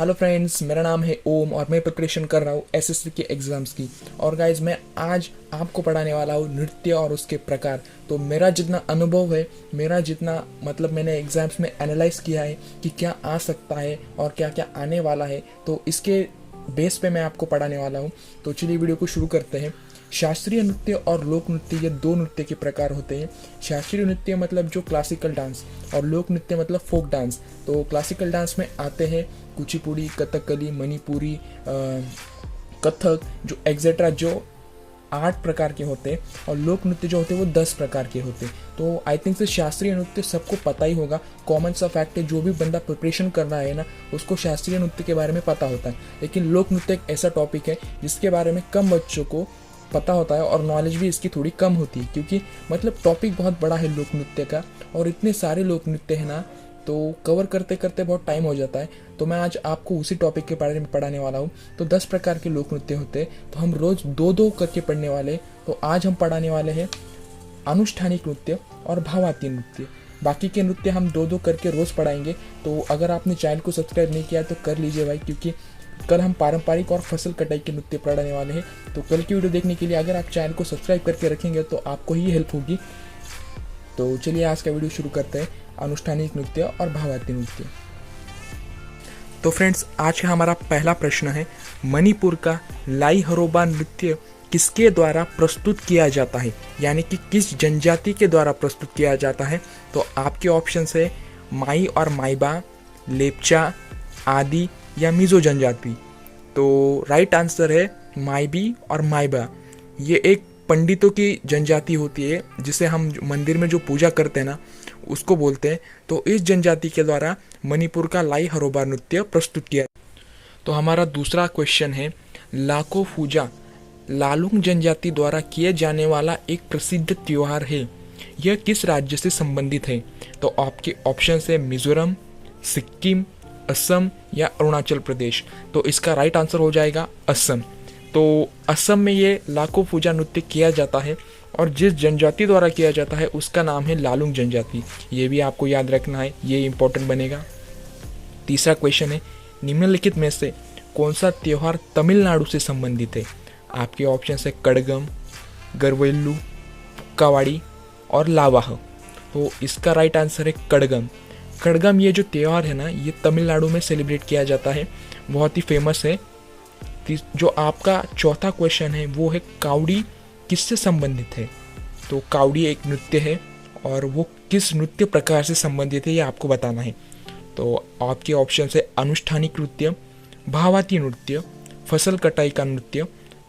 Hello friends, मेरा नाम है ओम और मैं प्रिपरेशन कर रहा हूँ एसएससी के एग्ज़ाम्स की। और गाइज मैं आज आपको पढ़ाने वाला हूँ नृत्य और उसके प्रकार। तो मेरा जितना अनुभव है, मेरा जितना मतलब मैंने एग्ज़ाम्स में एनालाइज किया है कि क्या आ सकता है और क्या क्या आने वाला है, तो इसके बेस पे मैं आपको पढ़ाने वाला हूँ। तो चलिए वीडियो को शुरू करते हैं। शास्त्रीय नृत्य और लोक नृत्य ये दो नृत्य के प्रकार होते हैं। शास्त्रीय नृत्य मतलब जो क्लासिकल डांस और लोक नृत्य मतलब फोक डांस। तो क्लासिकल डांस में आते हैं कुचिपुड़ी, कथकली, मणिपुरी, कथक जो एग्जेट्रा जो 8 प्रकार के होते हैं, और लोक नृत्य जो होते हैं वो 10 प्रकार के होते हैं। तो आई थिंक से शास्त्रीय नृत्य सबको पता ही होगा, कॉमन सा फैक्ट है। जो भी बंदा प्रिपरेशन कर रहा है ना, उसको शास्त्रीय नृत्य के बारे में पता होता है। लेकिन लोक नृत्य एक ऐसा टॉपिक है जिसके बारे में कम बच्चों को पता होता है और नॉलेज भी इसकी थोड़ी कम होती है, क्योंकि मतलब टॉपिक बहुत बड़ा है लोक नृत्य का, और इतने सारे लोक नृत्य हैं ना, तो कवर करते करते बहुत टाइम हो जाता है। तो मैं आज आपको उसी टॉपिक के बारे में पढ़ाने वाला हूँ। तो 10 प्रकार के लोक नृत्य होते हैं, तो हम रोज दो दो करके पढ़ने वाले। तो आज हम पढ़ाने वाले हैं अनुष्ठानिक नृत्य और भावात्मक नृत्य। बाकी के नृत्य हम दो दो करके रोज पढ़ाएंगे। तो अगर आपने चैनल को सब्सक्राइब नहीं किया तो कर लीजिए भाई, क्योंकि कल हम पारंपरिक और फसल कटाई के नृत्य पढ़ाने वाले हैं। तो कल की वीडियो देखने के लिए अगर आप चैनल को सब्सक्राइब करके रखेंगे तो आपको ही हेल्प होगी। तो चलिए आज का वीडियो शुरू करते हैं, अनुष्ठानिक नृत्य और भावात्मक नृत्य। तो फ्रेंड्स, आज का हमारा पहला प्रश्न है, मणिपुर का लाई हरोबा नृत्य किसके द्वारा प्रस्तुत किया जाता है, यानी कि किस जनजाति के द्वारा प्रस्तुत किया जाता है। तो आपके ऑप्शन है माई और माइबा, लेप्चा, आदि या मिजो जनजाति। तो राइट आंसर है माइबी और माइबा। ये एक पंडितों की जनजाति होती है, जिसे हम मंदिर में जो पूजा करते हैं ना, उसको बोलते हैं। तो इस जनजाति के द्वारा मणिपुर का लाई हरोबा नृत्य प्रस्तुत किया। तो हमारा दूसरा क्वेश्चन है, लाको फूजा लालुंग जनजाति द्वारा किए जाने वाला एक प्रसिद्ध त्योहार है, यह किस राज्य से संबंधित है। तो आपके ऑप्शन है मिजोरम, सिक्किम, असम या अरुणाचल प्रदेश। तो इसका राइट आंसर हो जाएगा असम। तो असम में ये लाको पूजा नृत्य किया जाता है, और जिस जनजाति द्वारा किया जाता है उसका नाम है लालुंग जनजाति। ये भी आपको याद रखना है, ये इंपॉर्टेंट बनेगा। तीसरा क्वेश्चन है, निम्नलिखित में से कौन सा त्योहार तमिलनाडु से संबंधित है। आपके ऑप्शन है कड़गम, गरवेल्लू, पुक्कावाड़ी और लावाह। तो इसका राइट आंसर है कड़गम। कड़गम ये जो त्यौहार है ना, ये तमिलनाडु में सेलिब्रेट किया जाता है, बहुत ही फेमस है। जो आपका चौथा क्वेश्चन है वो है कावड़ी किससे संबंधित है। तो कावड़ी एक नृत्य है, और वो किस नृत्य प्रकार से संबंधित है ये आपको बताना है। तो आपके ऑप्शन है अनुष्ठानिक नृत्य, भावात्मक नृत्य, फसल कटाई का नृत्य,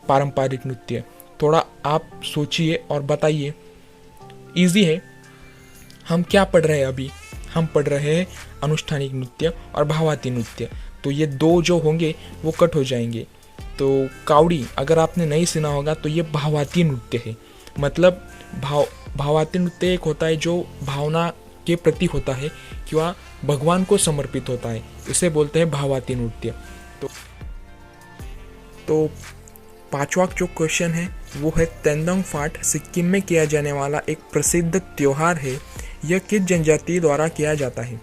पारंपरिक नृत्य। थोड़ा आप सोचिए और बताइए। इजी है। हम क्या पढ़ रहे हैं अभी? हम पढ़ रहे हैं अनुष्ठानिक नृत्य और भावात्मक नृत्य। तो ये दो जो होंगे वो कट हो जाएंगे। तो कावड़ी अगर आपने नहीं सुना होगा तो ये भावात्मक नृत्य है। मतलब भावात्मक नृत्य एक होता है जो भावना के प्रति होता है, क्या भगवान को समर्पित होता है, इसे बोलते हैं भावात्मक नृत्य। तो पांचवा जो क्वेश्चन है वो है, तेंदोंग फाट सिक्किम में किया जाने वाला एक प्रसिद्ध त्योहार है, यह किस जनजाति द्वारा किया जाता है।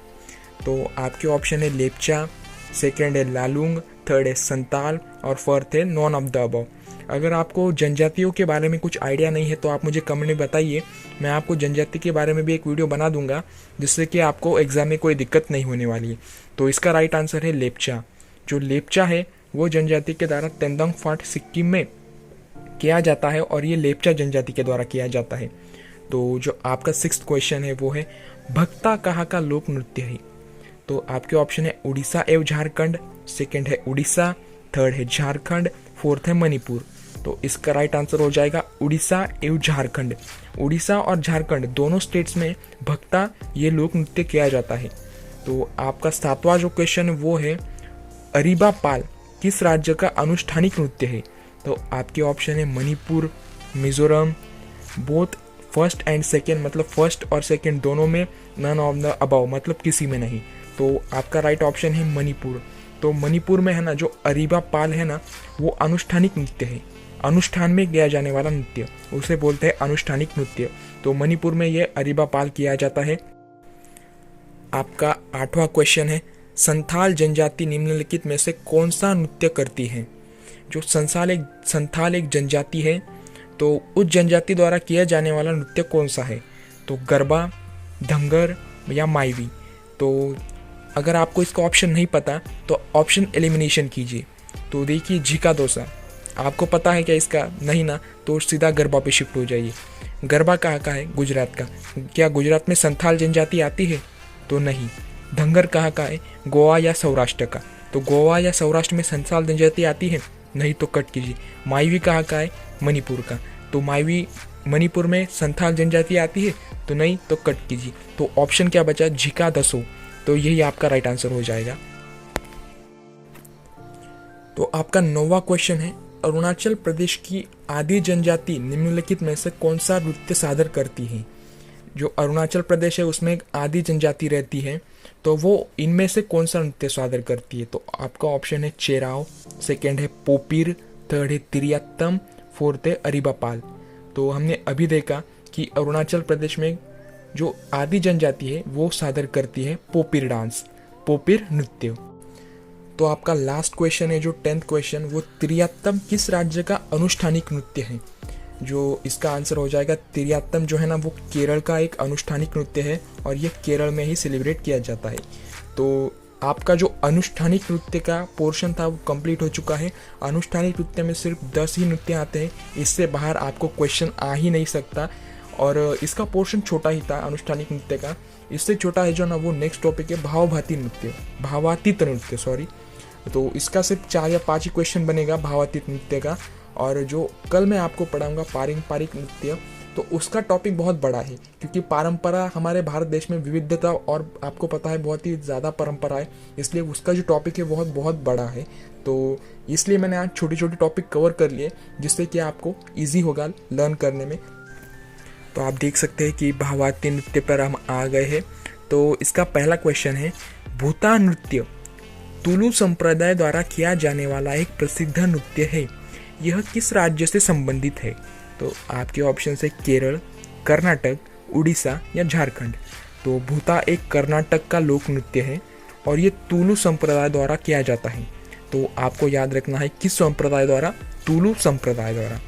तो आपके ऑप्शन है लेप्चा, सेकेंड है लालुंग, थर्ड है संताल और फोर्थ है नॉन ऑफ द अबव। अगर आपको जनजातियों के बारे में कुछ आइडिया नहीं है तो आप मुझे कमेंट में बताइए। मैं आपको जनजाति के बारे में भी एक वीडियो बना दूंगा, जिससे कि आपको एग्जाम में कोई दिक्कत नहीं होने वाली है। तो इसका राइट आंसर है लेप्चा। जो लेप्चा है वो जनजाति के द्वारा तेंदोंग फाट सिक्किम में किया जाता है, और ये लेप्चा जनजाति के द्वारा किया जाता है। तो जो आपका 6th क्वेश्चन है वो है, भक्ता कहाँ का लोक नृत्य है। तो आपके ऑप्शन है उड़ीसा एवं झारखंड, सेकंड है उड़ीसा, थर्ड है झारखंड, फोर्थ है मणिपुर। तो इसका राइट आंसर हो जाएगा उड़ीसा एवं झारखंड। उड़ीसा और झारखंड दोनों स्टेट्स में भक्ता ये लोक नृत्य किया जाता है। तो आपका 7वां जो क्वेश्चन है वो है, अरीबा पाल किस राज्य का अनुष्ठानिक नृत्य है। तो आपके ऑप्शन है Manipur, Mizoram, both first and second, मतलब फर्स्ट और सेकेंड दोनों में, नन ऑफ द अबव मतलब किसी में नहीं। तो आपका राइट ऑप्शन है मणिपुर। तो मणिपुर में है ना, जो अरीबा पाल है ना, वो अनुष्ठानिक नृत्य है। अनुष्ठान में किया जाने वाला नृत्य उसे बोलते हैं अनुष्ठानिक नृत्य। तो मणिपुर में ये अरीबा पाल किया जाता है। आपका 8वां क्वेश्चन है, संथाल जनजाति निम्नलिखित में से कौन सा नृत्य करती है? जो संथाल एक जनजाति है, तो उस जनजाति द्वारा किया जाने वाला नृत्य कौन सा है? तो गरबा, धंगर या माईवी। तो अगर आपको इसका ऑप्शन नहीं पता तो ऑप्शन एलिमिनेशन कीजिए। तो देखिए झिका दोसा, आपको पता है क्या इसका? नहीं ना, तो सीधा गरबा पे शिफ्ट हो जाइए। गरबा कहाँ का है? गुजरात का। क्या गुजरात में संथाल जनजाति आती है? तो नहीं। धंगर कहाँ का है? गोवा या सौराष्ट्र का। तो गोवा या सौराष्ट्र में संथाल जनजाति आती है? नहीं, तो कट कीजिए। माईवी कहाँ का है? मणिपुर का। तो माईवी मणिपुर में संथाल जनजाति आती है? तो नहीं, तो कट कीजिए। तो ऑप्शन क्या बचा? झिका दसो। तो यही आपका राइट आंसर हो जाएगा। तो आपका 9वां क्वेश्चन है, अरुणाचल प्रदेश की आदि जनजाति निम्नलिखित में से कौन सा नृत्य सादर करती है? जो अरुणाचल प्रदेश है उसमें एक आदि जनजाति रहती है, तो वो इनमें से कौन सा नृत्य सादर करती है? तो आपका ऑप्शन है चेराव, सेकंड है पोपीर, थर्ड है तिरियात्तम, फोर्थ है अरिबापाल। तो हमने अभी देखा कि अरुणाचल प्रदेश में जो आदि जनजाति है वो सादर करती है पोपीर डांस, पोपीर नृत्य। तो आपका लास्ट क्वेश्चन है जो 10th क्वेश्चन, वो तिरियात्तम किस राज्य का अनुष्ठानिक नृत्य है? जो इसका आंसर हो जाएगा तिरियात्तम जो है ना वो केरल का एक अनुष्ठानिक नृत्य है और ये केरल में ही सेलिब्रेट किया जाता है। तो आपका जो अनुष्ठानिक नृत्य का पोर्शन था वो कंप्लीट हो चुका है। अनुष्ठानिक नृत्य में सिर्फ 10 ही नृत्य आते हैं, इससे बाहर आपको क्वेश्चन आ ही नहीं सकता। और इसका पोर्शन छोटा ही था अनुष्ठानिक नृत्य का। इससे छोटा है जो ना वो नेक्स्ट टॉपिक है भावातीत नृत्य सॉरी। तो इसका सिर्फ 4 या 5 ही क्वेश्चन बनेगा भावातीत नृत्य का। और जो कल मैं आपको पढ़ाऊंगा पारंपरिक नृत्य, तो उसका टॉपिक बहुत बड़ा है क्योंकि परंपरा हमारे भारत देश में विविधता और आपको पता है बहुत ही ज़्यादा परंपरा है, इसलिए उसका जो टॉपिक है बहुत बड़ा है। तो इसलिए मैंने आज छोटी छोटी टॉपिक कवर कर लिए जिससे कि आपको ईजी होगा लर्न करने में। तो आप देख सकते हैं कि भावातीत नृत्य पर हम आ गए हैं। तो इसका पहला क्वेश्चन है, भूता नृत्य तुलु संप्रदाय द्वारा किया जाने वाला एक प्रसिद्ध नृत्य है, यह किस राज्य से संबंधित है? तो आपके ऑप्शन है केरल, कर्नाटक, उड़ीसा या झारखंड। तो भूता एक कर्नाटक का लोक नृत्य है और ये तुलु संप्रदाय द्वारा किया जाता है। तो आपको याद रखना है किस संप्रदाय द्वारा? तुलु संप्रदाय द्वारा।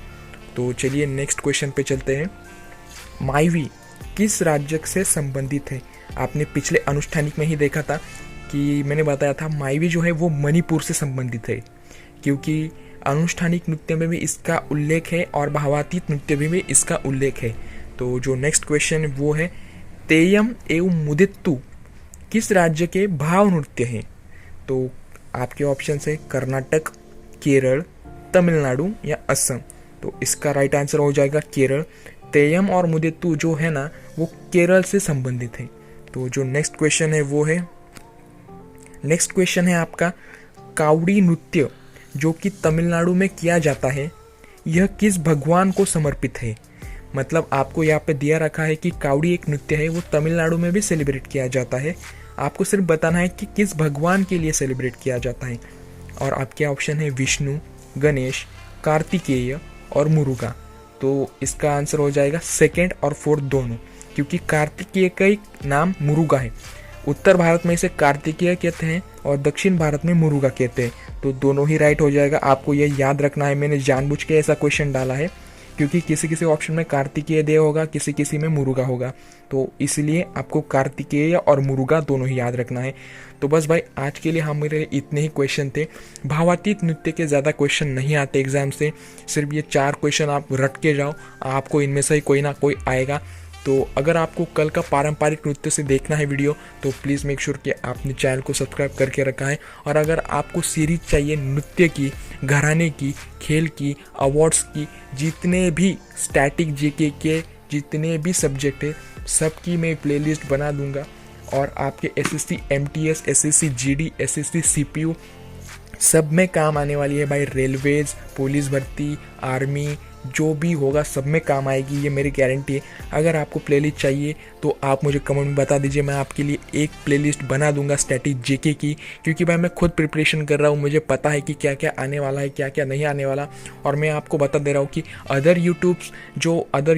तो चलिए नेक्स्ट क्वेश्चन पे चलते हैं। माईवी किस राज्य से संबंधित है? आपने पिछले अनुष्ठानिक में ही देखा था कि मैंने बताया था माईवी जो है वो मणिपुर से संबंधित है, क्योंकि अनुष्ठानिक नृत्य में भी इसका उल्लेख है और भावातीत नृत्य में भी इसका उल्लेख है। तो जो नेक्स्ट क्वेश्चन वो है, तेयम एवं मुदित्तु किस राज्य के भाव नृत्य हैं? तो आपके ऑप्शन है कर्नाटक, केरल, तमिलनाडु या असम। तो इसका राइट आंसर हो जाएगा केरल। तेयम और मुदित्तु जो है ना वो केरल से संबंधित है। तो जो नेक्स्ट क्वेश्चन है वो है, नेक्स्ट क्वेश्चन है आपका, कावड़ी नृत्य जो कि तमिलनाडु में किया जाता है, यह किस भगवान को समर्पित है? मतलब आपको यहाँ पे दिया रखा है कि कावड़ी एक नृत्य है, वो तमिलनाडु में भी सेलिब्रेट किया जाता है। आपको सिर्फ बताना है कि किस भगवान के लिए सेलिब्रेट किया जाता है। और आपके ऑप्शन है विष्णु, गणेश, कार्तिकेय और मुरुगा। तो इसका आंसर हो जाएगा सेकेंड और फोर्थ दोनों, क्योंकि कार्तिकेय का एक नाम मुरुगा है। उत्तर भारत में इसे कार्तिकेय कहते हैं और दक्षिण भारत में मुरुगा कहते हैं। तो दोनों ही राइट हो जाएगा। आपको यह याद रखना है, मैंने जानबूझ के ऐसा क्वेश्चन डाला है क्योंकि किसी किसी ऑप्शन में कार्तिकेय देव होगा, किसी किसी में मुरुगा होगा, तो इसलिए आपको कार्तिकेय और मुरुगा दोनों ही याद रखना है। तो बस भाई आज के लिए हमारे इतने ही क्वेश्चन थे। भावातीत नृत्य के ज़्यादा क्वेश्चन नहीं आते एग्जाम से, सिर्फ ये 4 क्वेश्चन आप रट के जाओ, आपको इनमें से ही कोई ना कोई आएगा। तो अगर आपको कल का पारंपरिक नृत्य से देखना है वीडियो तो प्लीज़ मेक श्योर कि आपने चैनल को सब्सक्राइब करके रखा है। और अगर आपको सीरीज चाहिए नृत्य की, घराने की, खेल की, अवार्ड्स की, जितने भी स्टैटिक जीके के जितने भी सब्जेक्ट है सबकी मैं प्लेलिस्ट बना दूंगा। और आपके SSC MTS, SSC GD, SSC CPU सब में काम आने वाली है भाई। रेलवेज, पुलिस भर्ती, आर्मी, जो भी होगा सब में काम आएगी, ये मेरी गारंटी है। अगर आपको प्लेलिस्ट चाहिए तो आप मुझे कमेंट में बता दीजिए, मैं आपके लिए एक प्लेलिस्ट बना दूंगा स्टैटिक जेके की, क्योंकि भाई मैं खुद प्रिपरेशन कर रहा हूँ, मुझे पता है कि क्या क्या आने वाला है, क्या क्या नहीं आने वाला। और मैं आपको बता दे रहा हूँ कि अदर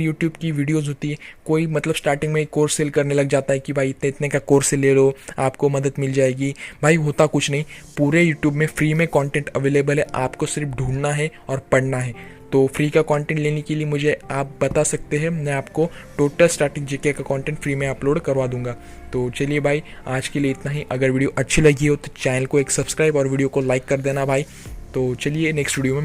यूट्यूब की वीडियोज़ होती है, कोई मतलब स्टार्टिंग में कोर्स सेल करने लग जाता है कि भाई इतने इतने का कोर्स ले लो, आपको मदद मिल जाएगी। भाई होता कुछ नहीं, पूरे यूट्यूब में फ्री में कंटेंट अवेलेबल है, आपको सिर्फ ढूंढना है और पढ़ना है। तो फ्री का कंटेंट लेने के लिए मुझे आप बता सकते हैं, मैं आपको टोटल स्टार्टिंग जेके का कंटेंट फ्री में अपलोड करवा दूंगा। तो चलिए भाई, आज के लिए इतना ही। अगर वीडियो अच्छी लगी हो तो चैनल को एक सब्सक्राइब और वीडियो को लाइक कर देना भाई। तो चलिए नेक्स्ट वीडियो में